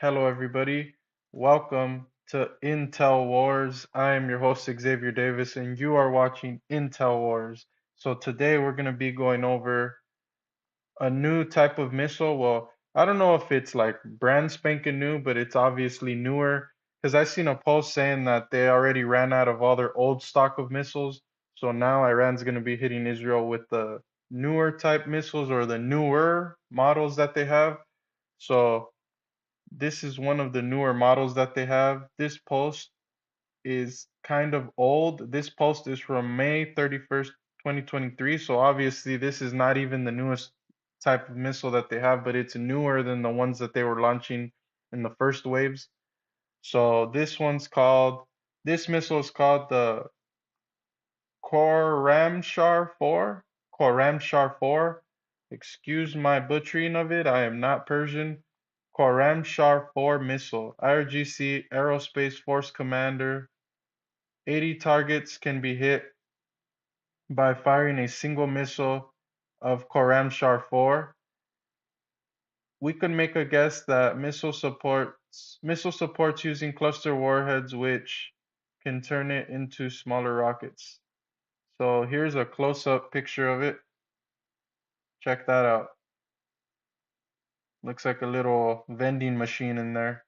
Hello, everybody. Welcome to Intel Wars. I am your host, Xavier Davis, and you are watching Intel Wars. So, today we're going to be going over a new type of missile. Well, I don't know if it's like brand spanking new, but it's obviously newer because I seen a post saying that they already ran out of all their old stock of missiles. So, now Iran's going to be hitting Israel with the newer type missiles or the newer models that they have. So, this is one of the newer models that they have. This post is kind of old. This post is from May 31st, 2023. So obviously this is not even the newest type of missile that they have, but it's newer than the ones that they were launching in the first waves. So this missile is called the Khorramshahr 4. Khorramshahr 4. Excuse my butchering of it. I am not Persian. Khorramshahr 4 missile. IRGC Aerospace Force Commander. 80 targets can be hit by firing a single missile of Khorramshahr 4. We could make a guess that missile supports using cluster warheads, which can turn it into smaller rockets. So here's a close-up picture of it. Check that out. Looks like a little vending machine in there.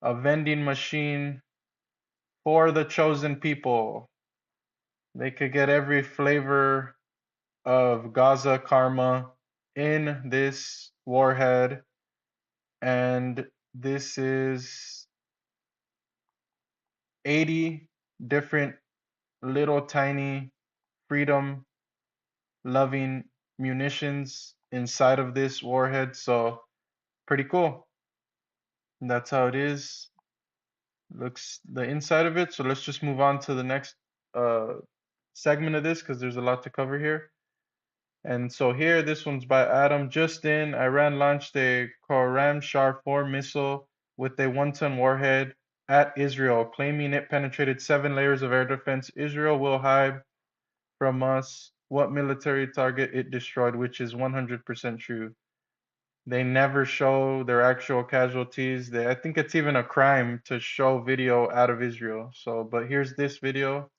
A vending machine for the chosen people. They could get every flavor of Gaza karma in this warhead. And this is 80 different little tiny freedom loving munitions inside of this warhead. So pretty cool. And that's how it is. Looks the inside of it. So let's just move on to the next uh, segment of this because there's a lot to cover here. And so here, this one's by Adam. Just in, Iran launched a Khorramshahr 4 missile with a 1-ton warhead at Israel, claiming it penetrated 7 layers of air defense. Israel will hide from us what military target it destroyed, which is 100% true. They never show their actual casualties. I think it's even a crime to show video out of Israel. So, but here's this video.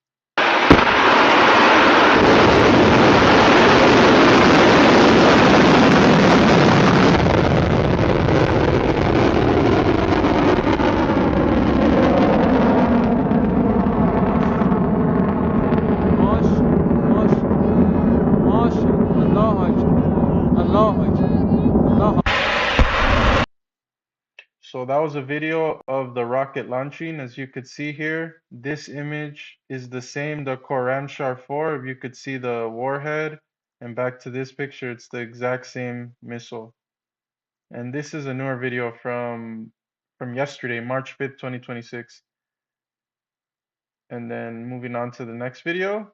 So that was a video of the rocket launching. As you could see here, this image is the same, the Khorramshahr 4. If you could see the warhead, and back to this picture, it's the exact same missile. And this is a newer video from yesterday, March 5th, 2026. And then moving on to the next video.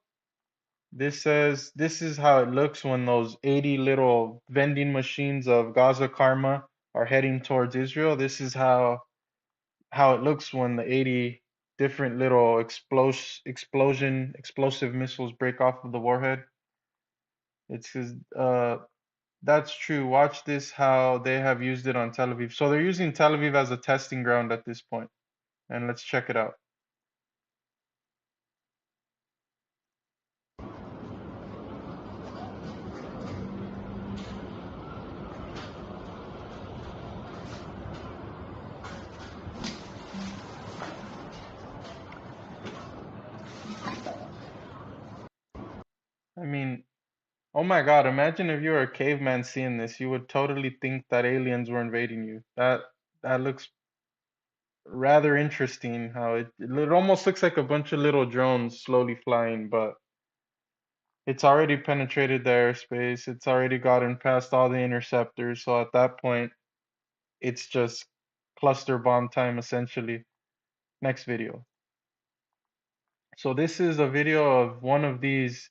This says this is how it looks when those 80 little vending machines of Gaza Karma are heading towards Israel. This is how it looks when the 80 different little explosive missiles break off of the warhead. It says that's true. Watch this how they have used it on Tel Aviv. So they're using Tel Aviv as a testing ground at this point. And let's check it out. I mean, oh my God, imagine if you were a caveman seeing this, you would totally think that aliens were invading you. That looks rather interesting how it almost looks like a bunch of little drones slowly flying, but it's already penetrated the airspace. It's already gotten past all the interceptors. So at that point, it's just cluster bomb time essentially. Next video. So this is a video of one of these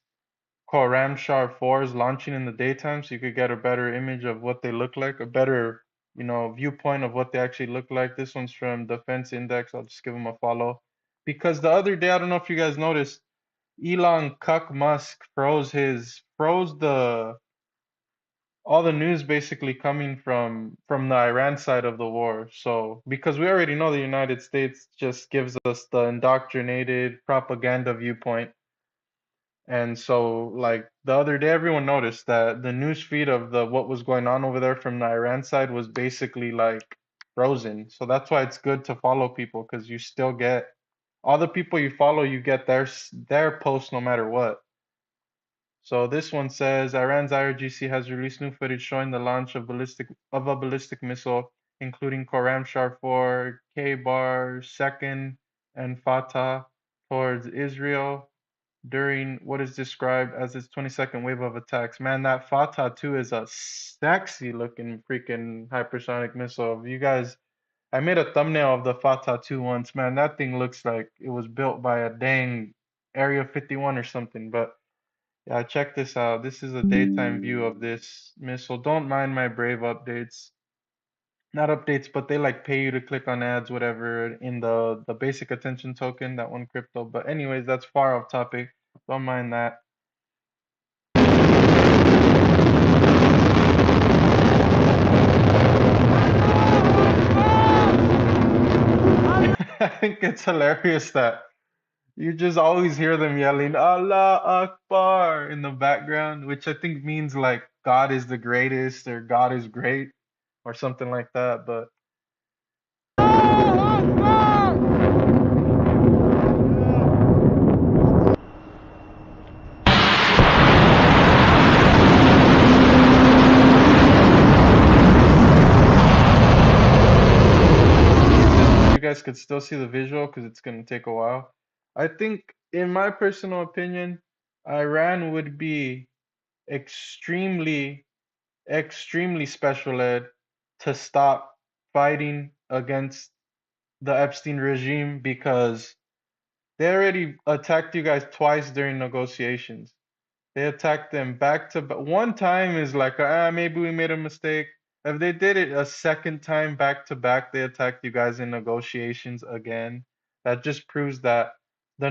Khorramshahr 4s launching in the daytime, so you could get a better image of what they look like, a better, viewpoint of what they actually look like. This one's from Defense Index. I'll just give them a follow. Because the other day, I don't know if you guys noticed, Elon Cuck Musk froze the all the news basically coming from the Iran side of the war. So because we already know the United States just gives us the indoctrinated propaganda viewpoint. And so like the other day everyone noticed that the news feed of the what was going on over there from the Iran side was basically like frozen. So that's why it's good to follow people because you still get all the people you follow, you get their posts no matter what. So this one says Iran's IRGC has released new footage showing the launch of a ballistic missile, including Khorramshahr 4, Kheybar Shekan and Fattah towards Israel during what is described as its 22nd wave of attacks. Man, that Fattah 2 is a sexy looking freaking hypersonic missile. You guys, I made a thumbnail of the Fattah 2 once. Man, that thing looks like it was built by a dang Area 51 or something, but yeah, check this out. This is a daytime view of this missile. Don't mind my Brave updates. Not updates, but they like pay you to click on ads, whatever, in the basic attention token, that one crypto. But anyways, that's far off topic. Don't mind that. I think it's hilarious that you just always hear them yelling Allah Akbar in the background, which I think means like God is the greatest or God is great or something like that. But you guys could still see the visual because it's going to take a while. I think, in my personal opinion, Iran would be extremely, extremely special ed to stop fighting against the Epstein regime because they already attacked you guys twice during negotiations. They attacked them back to back. One time is like, maybe we made a mistake. If they did it a second time back to back, they attacked you guys in negotiations again. That just proves that the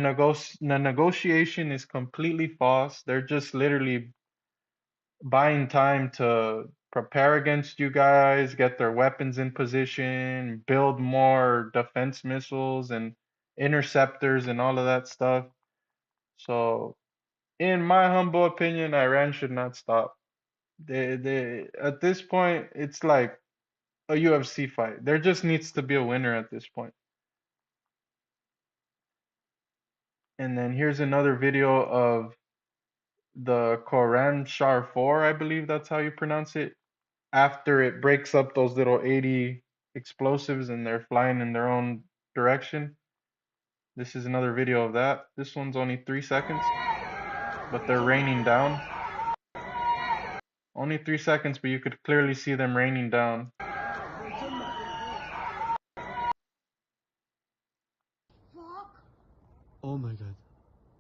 negotiation is completely false. They're just literally buying time to prepare against you guys, get their weapons in position, build more defense missiles and interceptors and all of that stuff. So, in my humble opinion, Iran should not stop. They at this point, it's like a UFC fight. There just needs to be a winner at this point. And then here's another video of the Khorramshahr 4, I believe that's how you pronounce it. After it breaks up those little 80 explosives and they're flying in their own direction. This is another video of that. This one's only 3 seconds, but they're raining down. Only 3 seconds, but you could clearly see them raining down. Fuck! Oh my god.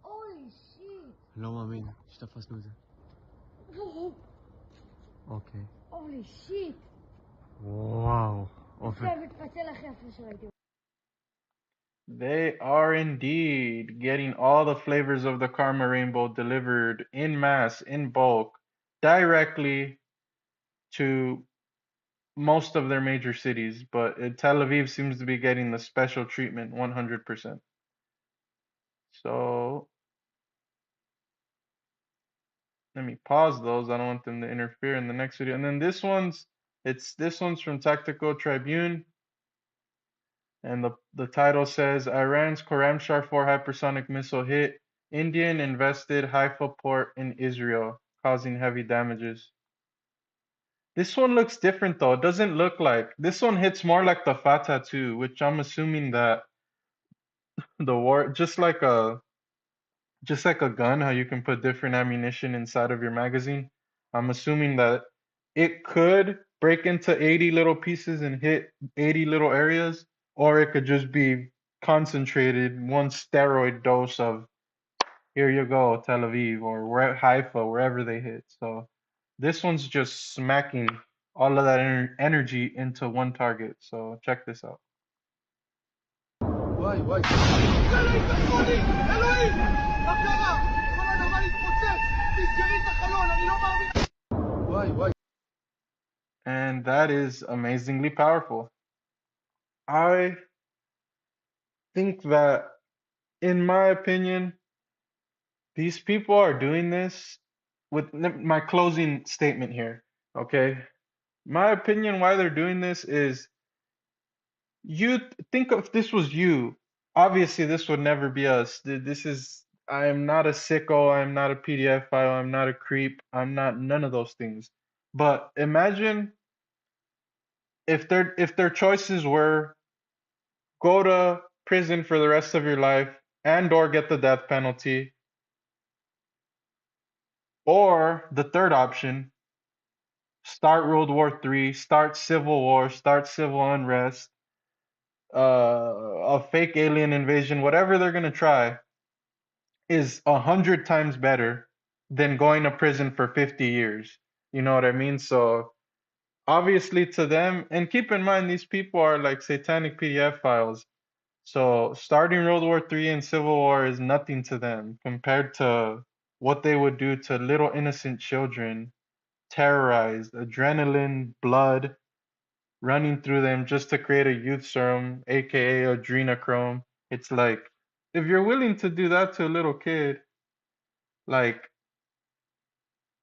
Holy shit! לא מאמין שתפסנו את זה. אוקיי. Holy shit! וואו. אופן. עכשיו מתפצל אחרי איפה שראיתי. They are indeed getting all the flavors of the Karma Rainbow delivered in mass, in bulk, directly to most of their major cities. But Tel Aviv seems to be getting the special treatment 100%. So let me pause those. I don't want them to interfere in the next video. And then this one's from Tactical Tribune. And the title says Iran's Khorramshahr 4 hypersonic missile hit Indian invested Haifa port in Israel, causing heavy damages. This one looks different though. It doesn't look like this one hits more like the Fatah 2, which I'm assuming that the war just like a gun, how you can put different ammunition inside of your magazine. I'm assuming that it could break into 80 little pieces and hit 80 little areas, or it could just be concentrated, one steroid dose of here you go, Tel Aviv or Haifa, wherever they hit. So this one's just smacking all of that energy into one target. So check this out. וואי וואי. אלוהים! מה קרה? כל הנמל התפוצץ! תסגרי את החלון, אני לא מאמין! וואי וואי. and that is amazingly powerful. I think that, in my opinion, these people are doing this with my closing statement here, okay? My opinion why they're doing this is you think if this was you, obviously this would never be us. This is I am not a sicko, I'm not a PDF file, I'm not a creep, I'm not none of those things. But imagine if their choices were go to prison for the rest of your life and or get the death penalty, or the third option, start World War III, start civil war, start civil unrest, a fake alien invasion, whatever they're gonna try, is 100 times better than going to prison for 50 years. You know what I mean? So obviously to them, and keep in mind these people are like satanic PDF files. So starting World War III and Civil War is nothing to them compared to what they would do to little innocent children, terrorized, adrenaline, blood running through them just to create a youth serum, aka adrenochrome. It's like if you're willing to do that to a little kid, like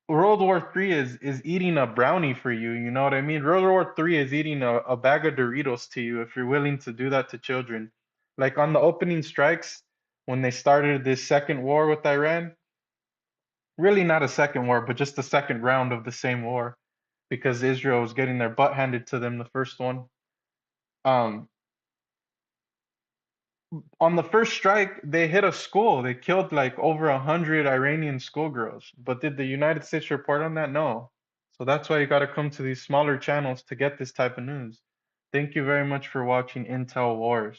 World War III is eating a brownie for you, you know what I mean? World War III is eating a bag of Doritos to you if you're willing to do that to children. Like on the opening strikes, when they started this second war with Iran, really not a second war, but just the second round of the same war, because Israel was getting their butt handed to them the first one. Um, on the first strike, they hit a school. They killed like over 100 Iranian schoolgirls. But did the United States report on that? No. So that's why you got to come to these smaller channels to get this type of news. Thank you very much for watching Intel Wars.